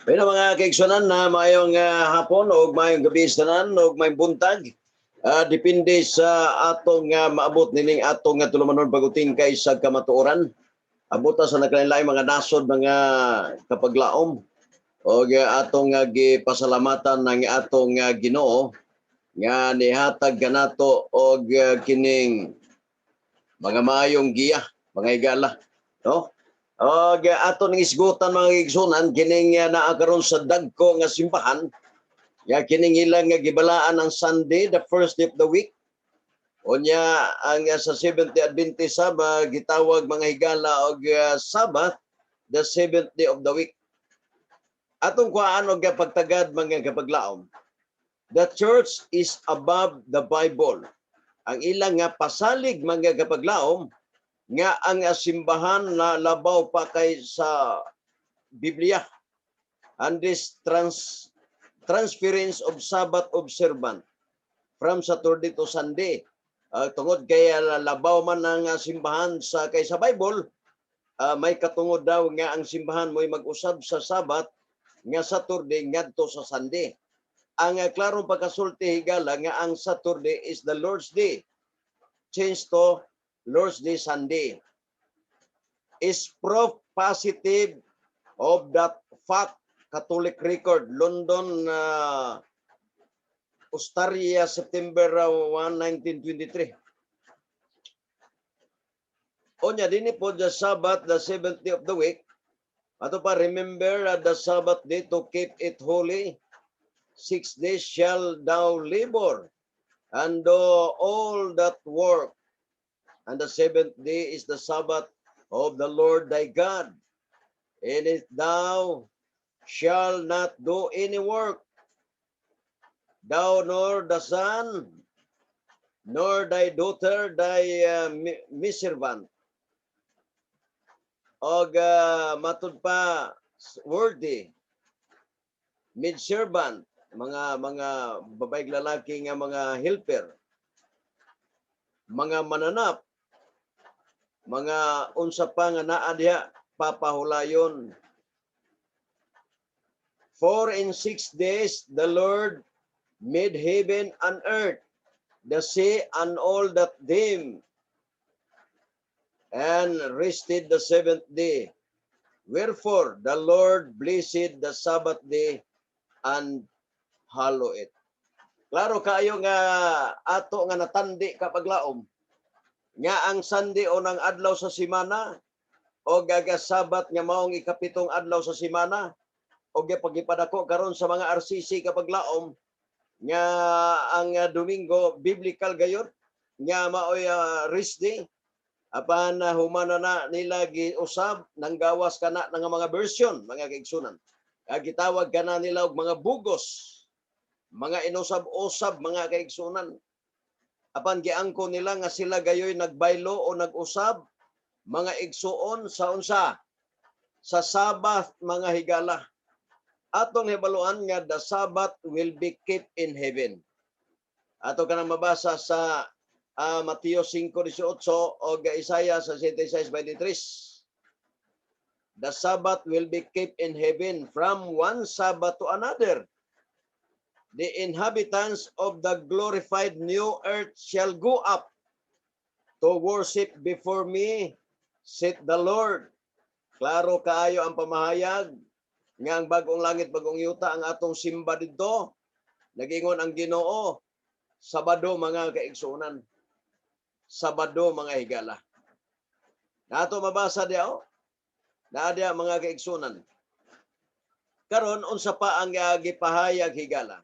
Pero mga kaigsunan na mayong hapon o mayong gabi tanan o mayong buntag, depende sa atong maabot nining atong tulumanon paguting kay sa kamatuoran. Abuta sa naglain-lain mga nasod, mga kapaglaom o atong gipasalamatan ng atong Ginoo nga nihatag kanato og kining mga maayong giya, mga higala, no? Og ato ning isgutan mga igsunan kining naa karon sa dagko nga simbahan, ya kining ilang nga gibalaan ang Sunday, the first day of the week. Unya ang sa Seventh-day Adventist gitawag mga higala og Sabbath, the seventh day of the week. Atong kuan og pagtagad mga kapaglaom. The church is above the Bible. Ang ilang nga pasalig mga kapaglaom nga ang simbahan na labaw pa kay sa Biblia. And this transference of Sabbath observant from Saturday to Sunday. Tungod kay labaw man ang simbahan sa kay sa Bible, may katungod daw nga ang simbahan mo'y mag-usab sa Sabbath nga Saturday ngadto sa Sunday. Ang klarong pagkasulti higala nga ang Saturday is the Lord's Day. Change to Lord's Day Sunday is proof positive of that fact. Catholic record, London, Australia, September 1, 1923. Onya, dini po the Sabbath, the seventh day of the week. Ato pa, remember the Sabbath day to keep it holy. 6 days shall thou labor and do all that work. And the seventh day is the Sabbath of the Lord thy God. In it thou shalt not do any work, thou nor the son, nor thy daughter, thy miservant. Og matud pa worthy, midservant, mga babaeng lalaki nga mga helper, mga mananap, mga unsa pa nga naa diha papahulayon. 4 and 6 days the Lord made heaven and earth, the sea and all that them, and rested the seventh day. Wherefore the Lord blessed the Sabbath day and hallowed it. Klaro kayo nga ato nga natandi kapaglaom nga ang Sunday o nang adlaw sa semana o gaga Sabat nga maong ikapitong adlaw sa semana o pagipadako karon sa mga RCC kapaglaom nga ang Domingo biblical gayud nga maoy rest day apan humana na nila giusab nang gawas kana ng mga version mga kaigsunan. Gitawag kana nila og mga bugos, mga inusab-usab mga kaigsunan. Apan giangko nila nga sila gayoy nagbaylo o nag-usab mga igsuon sa unsa sa Sabbath mga higala. Atong hibaluan nga the Sabbath will be kept in heaven. Ato kanang mabasa sa Mateo 5:18 o Isaiah 66:23. The Sabbath will be kept in heaven from one Sabbath to another. The inhabitants of the glorified new earth shall go up to worship before me, said the Lord. Klaro kaayo ang pamahayag nga ang bagong langit, bagong yuta ang atong simba dito. Nagingon ang Ginoo, Sabado mga kaigsunan. Sabado mga higala. Nato mabasa diaw. Naadya mga kaigsunan. Karon unsa pa ang gipahayag higala?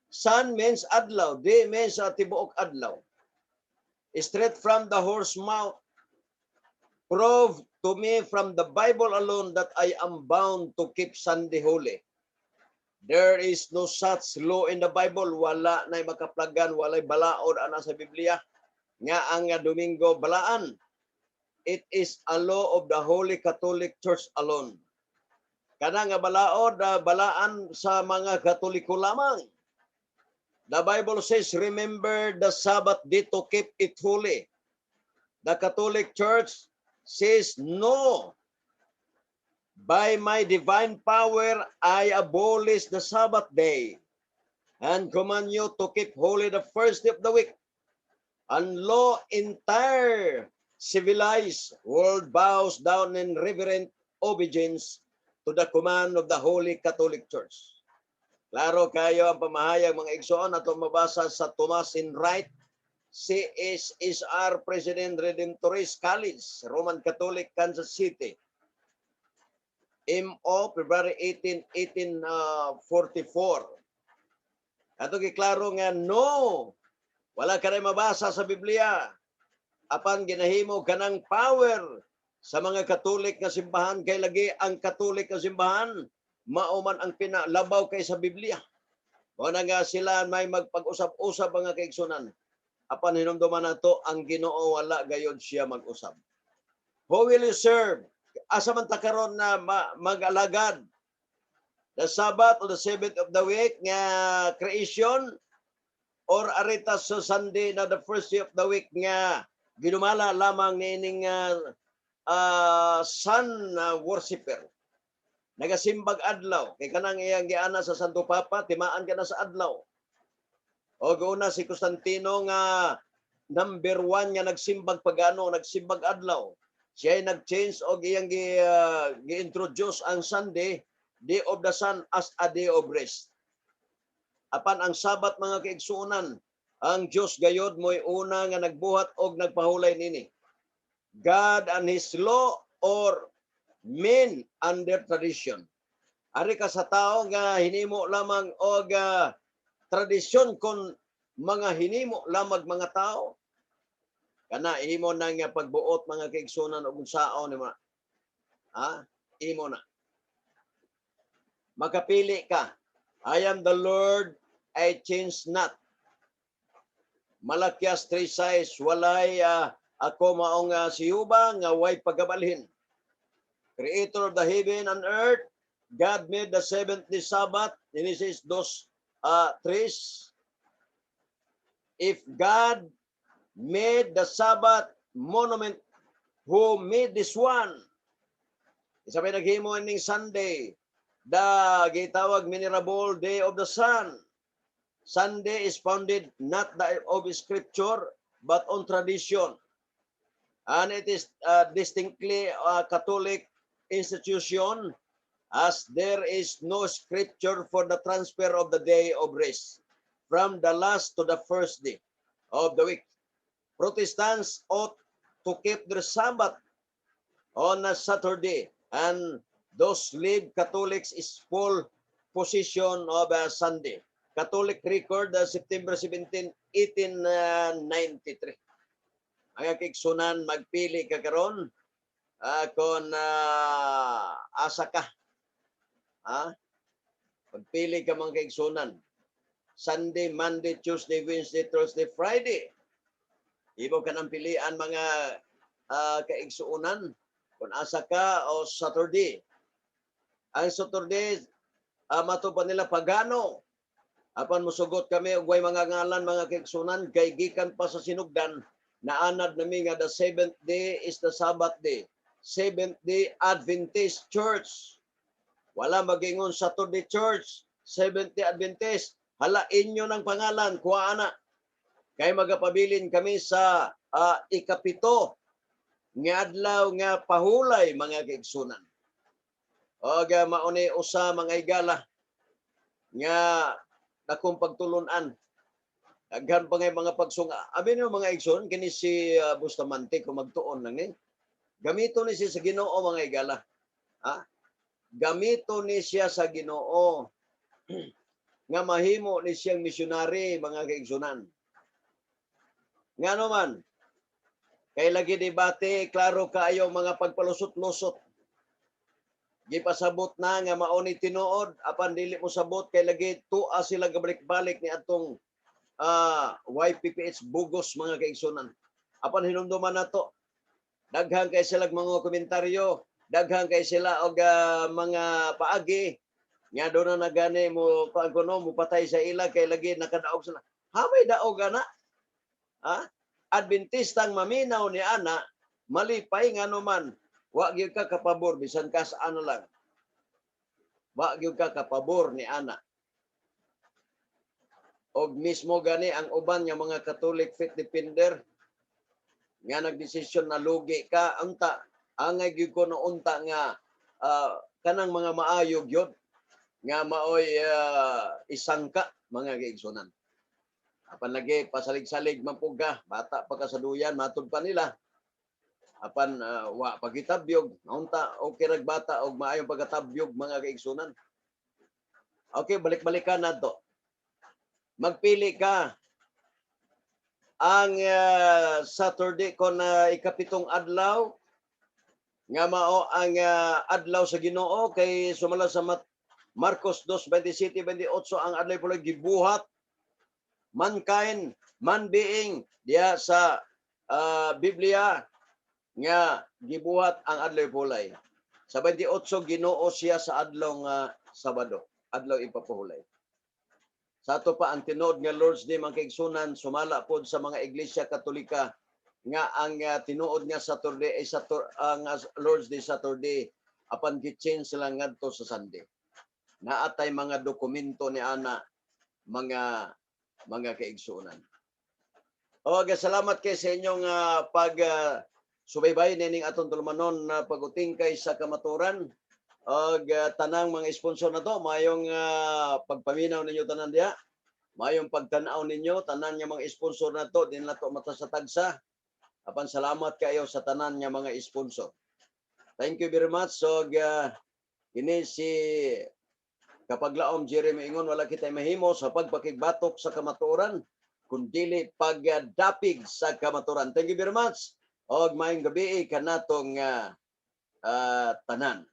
Sun means adlaw, day means tibuok adlaw. Straight from the horse mouth. Prove to me from the Bible alone that I am bound to keep Sunday holy. There is no such law in the Bible. Wala na makaplagan, walay balaod ana sa Biblia nga ang Domingo balaan. It is a law of the Holy Catholic Church alone. Kana nga balaod balaan sa mga Katoliko lamang. The Bible says, remember the Sabbath day to keep it holy. The Catholic Church says, no. By my divine power, I abolish the Sabbath day and command you to keep holy the first day of the week. And lo, entire civilized world bows down in reverent obedience to the command of the Holy Catholic Church. Klaro kayo ang pamahayag mga igsoon at mabasa sa Thomasin Wright, CSSR President Redemptorist College, Roman Catholic, Kansas City. M.O. February 18, 1844. Ato giklaro nga no, wala ka rin mabasa sa Biblia. Apan ginahimo kanang power sa mga Katolik nga simbahan kay lagi ang Katolik nga simbahan mauman ang pinalabaw kay sa Biblia. O na nga sila may magpag-usap-usap mga kaigsunan. Apan hinumduman nato ang Ginoo wala gayod siya mag-usap. Who will you serve? Asa man ta karon na mag-alagad? The Sabbath or the seventh of the week nga creation or arita sa Sunday na the first day of the week nga ginumala lamang niining sun worshipper. Nagasimbag adlaw kay kanang iyang giana sa Santo Papa timaan ka na sa adlaw. O guna si Constantino nga number 1 nga nagsimbag pagano, nagsimbag adlaw. Siya ay nag-change og iyang gi-introduce ang Sunday, Day of the Sun as a day of rest. Apan ang Sabat mga kaigsuonan, ang Dios gayod mo'y una nga nagbuhat og nagpahulay nini. God and His law or men under tradition. Ari ka sa tao nga hinimo lamang og tradisyon kon mga hinimo lamang mga tao. Kana imo na nga pagbuot mga kaigsunan og unsaon ni imo na. Makapili ka. I am the Lord, I change not. Malakyas 3:6 walay ako maong siyuba nga way pagabalhin. Creator of the heaven and earth, God made the seventh day Sabbath. Genesis 2:3. If God made the Sabbath monument, who made this one? Isa may naghimo ning Sunday, the gitawag venerable day of the sun. Sunday is founded not of scripture but on tradition. And it is distinctly a Catholic institution as there is no scripture for the transfer of the day of rest from the last to the first day of the week. Protestants ought to keep their Sabbath on a Saturday, and those leave Catholics is full position of a Sunday. Catholic record September 17, 1893. Ang kigsunan magpili ka karon kung asa ka. Magpili ka mga kaigsunan. Sunday, Monday, Tuesday, Wednesday, Thursday, Friday. Ibo ka ng pilian mga kaigsuunan kung asa ka o Saturday. Ang Saturday, mato pa nila pagano. Apan musugot kami og way mga ngalan mga kaigsunan kay gikan pa sa sinugdan na anad nami nga the seventh day is the Sabbath day. Seventh day Adventist Church. Wala magingon Saturday Church, Seventh day Adventist. Hala inyo ng pangalan, kuha ana. Kay magapabilin kami sa ikapito nga adlaw nga pahulay mga kaigsunan. Og mauni usa mga igala nga dakong pagtulunan. Daghan pa nga mga pagsunga. Abi no mga igsoon kini si Bustamante kung magtuon lang ni. Gamito ni siya sa Ginoo mga igala. Gamito ni siya sa Ginoo. Nga mahimo ni siyang misyonary mga kaigsunan. Nga naman, kay lagi debate, klaro kaayo mga pagpalusot-lusot. gipasabot na nga mao ni tinuod, apan dili mo sabot kay lagi tuwa sila gabalik-balik ni atong YPPH bugos mga kaigsunan. Apan hinumduman nato, daghan kay sila mga komentaryo, daghan kay sila og mga paagi nga doon na nagani mo pagkuno mo patay sa ila kay lagi nakadaog sila. Hamay daog ana. Ha? Adventistang maminaw ni ana, malipay nga naman, wa gyud ka kapabor bisan kas ano lang. Wa gyud ka kapabor ni ana. Og mismo gani ang uban nga mga Catholic faith defender nga nagdesisyon na lugi ka unta angay gyud ko no unta nga kanang mga maayog gyud nga maoy isangka mga kaigsunan. Apan lagi pasalig-salig mampuga, bata pa kasaduyan matud pa nila. Apan wa pagitabyog, unta okay rag bata og maayong pagatabyog mga kaigsunan. Okay, balik-balikan nato. Magpili ka ang Saturday kon ikapitong adlaw nga mao ang adlaw sa Ginoo kay sumala sa Marcos 2:27-28 ang adlaw pulay gibuhat mankind, man-being diya sa Biblia nga gibuhat ang adlaw pulay. Sa 28 Ginoo siya sa adlaw nga Sabado, adlaw ipapahulay. Sa ato pa ang tinood nga Lord's Day mga kaigsunan, sumala pod sa mga iglesia Katolika nga ang tinuod nga Saturday ay ang Lord's Day Saturday apan gi-change sila ngadto sa Sunday. Naatay mga dokumento ni ana mga kaigsunan. Salamat kay sa inyong subaybay nining atong tulumanon na pagutingkay sa kamaturan. Tanang mga sponsor na to, mayong pagpaminaw ninyo tanan diha. Mayong pagtanaw ninyo tanan nga mga sponsor na to, din na to mata sa tagsa. Apan salamat kayo sa tanan nga mga sponsor. Thank you very much. Kini si Kapaglaom Jeremy Ingon, wala kitay mahimo sa pagpakigbatok sa kamatuoran kundili pagdapig sa kamatuoran. Thank you very much. Og maayong gabi kanatong tanan.